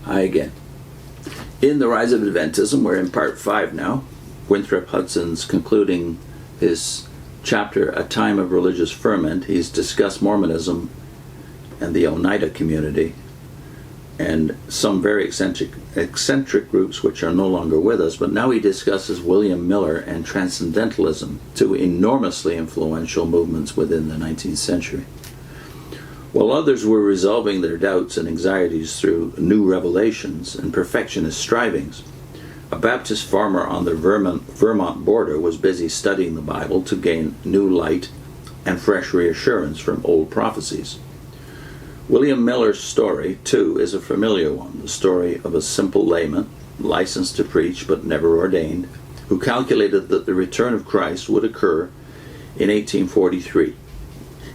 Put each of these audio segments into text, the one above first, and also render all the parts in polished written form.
Hi again. In The Rise of Adventism, we're in part 5 now. Winthrop Hudson's concluding his chapter, A Time of Religious Ferment. He's discussed Mormonism and the Oneida community and some very eccentric groups which are no longer with us, but now he discusses William Miller and Transcendentalism, two enormously influential movements within the 19th century. While others were resolving their doubts and anxieties through new revelations and perfectionist strivings, a Baptist farmer on the Vermont border was busy studying the Bible to gain new light and fresh reassurance from old prophecies. William Miller's story, too, is a familiar one, the story of a simple layman, licensed to preach but never ordained, who calculated that the return of Christ would occur in 1843.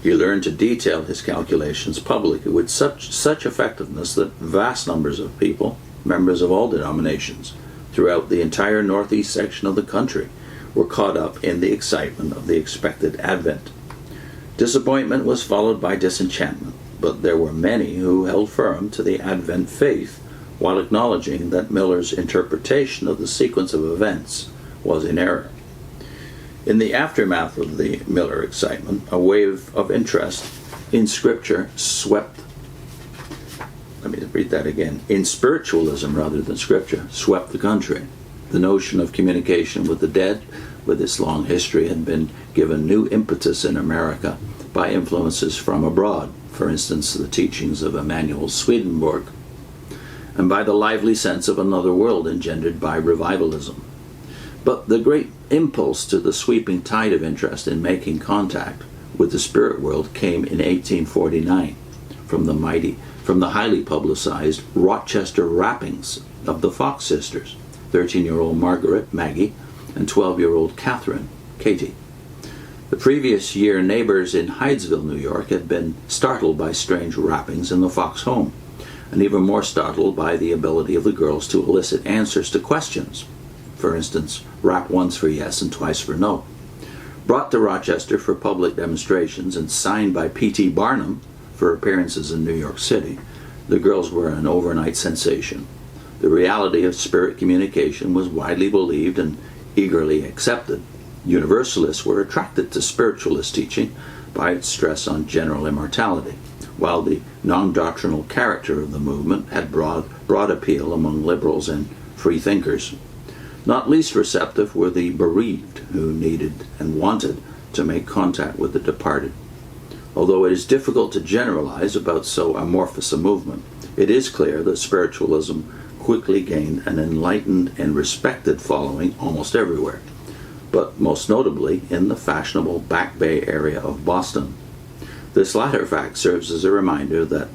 He learned to detail his calculations publicly with such effectiveness that vast numbers of people, members of all denominations, throughout the entire northeast section of the country, were caught up in the excitement of the expected advent. Disappointment was followed by disenchantment, but there were many who held firm to the Advent faith while acknowledging that Miller's interpretation of the sequence of events was in error. In the aftermath of the Miller excitement, a wave of interest in Scripture swept, in spiritualism rather than Scripture, swept the country. The notion of communication with the dead, with its long history, had been given new impetus in America by influences from abroad, for instance, the teachings of Emanuel Swedenborg, and by the lively sense of another world engendered by revivalism. But the great impulse to the sweeping tide of interest in making contact with the spirit world came in 1849 from the highly publicized Rochester rappings of the Fox sisters, 13-year-old Margaret, Maggie, and 12-year-old Catherine, Katie. The previous year, neighbors in Hydesville, New York, had been startled by strange rappings in the Fox home, and even more startled by the ability of the girls to elicit answers to questions. For instance, rap once for yes and twice for no. Brought to Rochester for public demonstrations and signed by P.T. Barnum for appearances in New York City, the girls were an overnight sensation. The reality of spirit communication was widely believed and eagerly accepted. Universalists were attracted to spiritualist teaching by its stress on general immortality, while the non-doctrinal character of the movement had broad appeal among liberals and free thinkers. Not least receptive were the bereaved, who needed and wanted to make contact with the departed. Although it is difficult to generalize about so amorphous a movement, it is clear that spiritualism quickly gained an enlightened and respected following almost everywhere, but most notably in the fashionable Back Bay area of Boston. This latter fact serves as a reminder that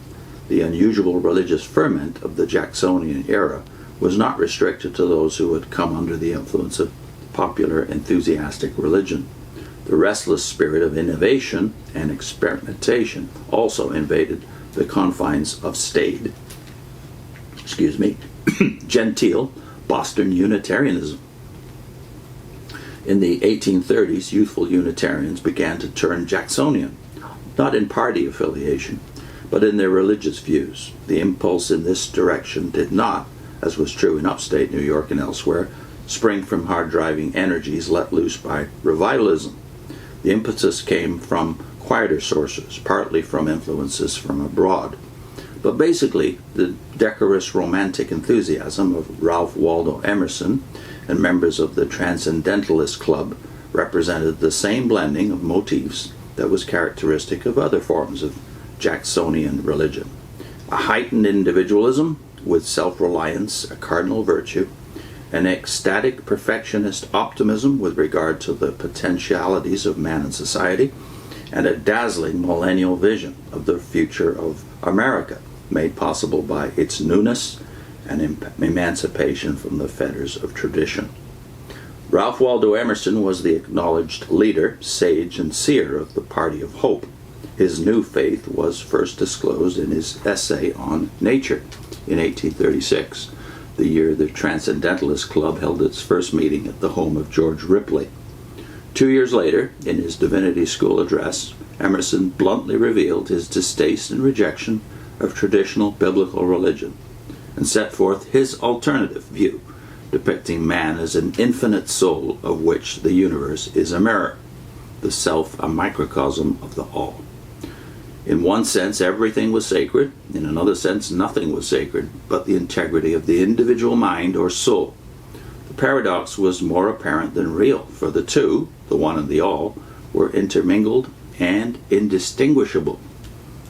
the unusual religious ferment of the Jacksonian era was not restricted to those who had come under the influence of popular enthusiastic religion. The restless spirit of innovation and experimentation also invaded the confines of staid, genteel Boston Unitarianism. In the 1830s, youthful Unitarians began to turn Jacksonian, not in party affiliation, but in their religious views. The impulse in this direction did not, as was true in upstate New York and elsewhere, spring from hard-driving energies let loose by revivalism. The impetus came from quieter sources, partly from influences from abroad. But basically, the decorous romantic enthusiasm of Ralph Waldo Emerson and members of the Transcendentalist Club represented the same blending of motifs that was characteristic of other forms of Jacksonian religion. A heightened individualism, with self-reliance a cardinal virtue, an ecstatic perfectionist optimism with regard to the potentialities of man and society, and a dazzling millennial vision of the future of America, made possible by its newness and emancipation from the fetters of tradition. Ralph Waldo Emerson was the acknowledged leader, sage, and seer of the Party of Hope. His new faith was first disclosed in his essay on nature in 1836, the year the Transcendentalist Club held its first meeting at the home of George Ripley. 2 years later, in his Divinity School address, Emerson bluntly revealed his distaste and rejection of traditional biblical religion. and set forth his alternative view, depicting man as an infinite soul of which the universe is a mirror, the self a microcosm of the all. In one sense, everything was sacred. In another sense, nothing was sacred but the integrity of the individual mind or soul. The paradox was more apparent than real, for the two, the one and the all, were intermingled and indistinguishable.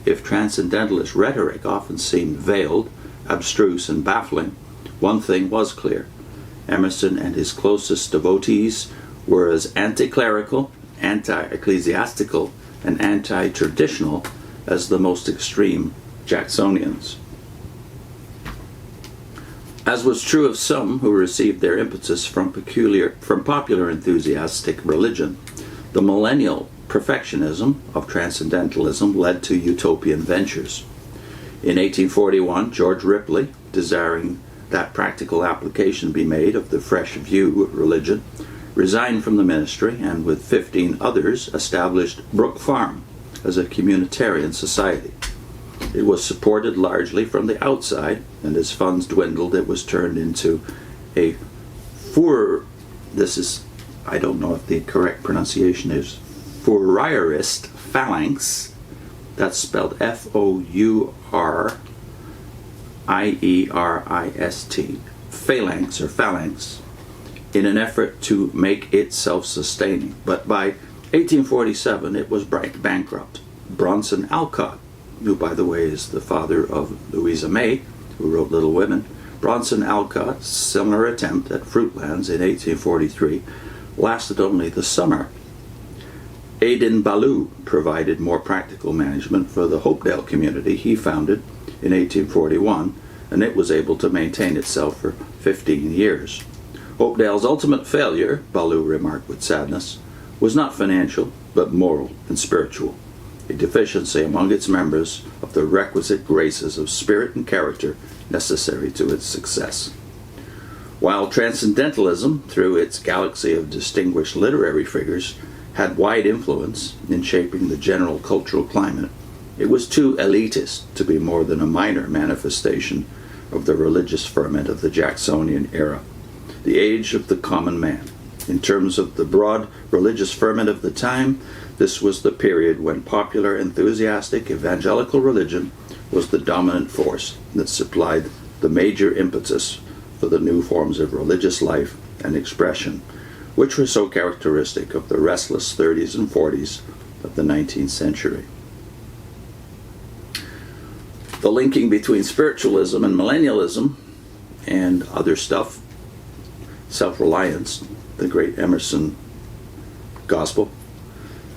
If transcendentalist rhetoric often seemed veiled, abstruse, and baffling, one thing was clear. Emerson and his closest devotees were as anti-clerical, anti-ecclesiastical, and anti-traditional as the most extreme Jacksonians. As was true of some who received their impetus from popular enthusiastic religion, the millennial perfectionism of Transcendentalism led to utopian ventures. In 1841, George Ripley, desiring that practical application be made of the fresh view of religion, resigned from the ministry and with 15 others established Brook Farm as a communitarian society. It was supported largely from the outside, and as funds dwindled, it was turned into a I don't know if the correct pronunciation is Fourierist phalanx. That's spelled Fourierist, phalanx or phalanx, in an effort to make it self-sustaining. But by 1847, it was bankrupt. Bronson Alcott, who, by the way, is the father of Louisa May, who wrote Little Women, Bronson Alcott's similar attempt at Fruitlands in 1843 lasted only the summer. Adin Ballou provided more practical management for the Hopedale community he founded in 1841, and it was able to maintain itself for 15 years. Hopedale's ultimate failure, Ballou remarked with sadness, was not financial, but moral and spiritual, a deficiency among its members of the requisite graces of spirit and character necessary to its success. While Transcendentalism, through its galaxy of distinguished literary figures, had wide influence in shaping the general cultural climate, it was too elitist to be more than a minor manifestation of the religious ferment of the Jacksonian era, the age of the common man. In terms of the broad religious ferment of the time, this was the period when popular, enthusiastic, evangelical religion was the dominant force that supplied the major impetus for the new forms of religious life and expression, which were so characteristic of the restless 30s and 40s of the 19th century. The linking between spiritualism and millennialism and other stuff, self-reliance, the great Emerson gospel,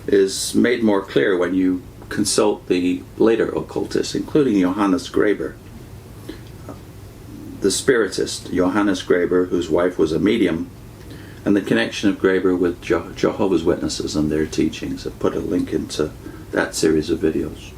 is made more clear when you consult the later occultists, including Johannes Graeber. The spiritist, Johannes Graeber, whose wife was a medium, and the connection of Graeber with Jehovah's Witnesses and their teachings. I've put a link into that series of videos.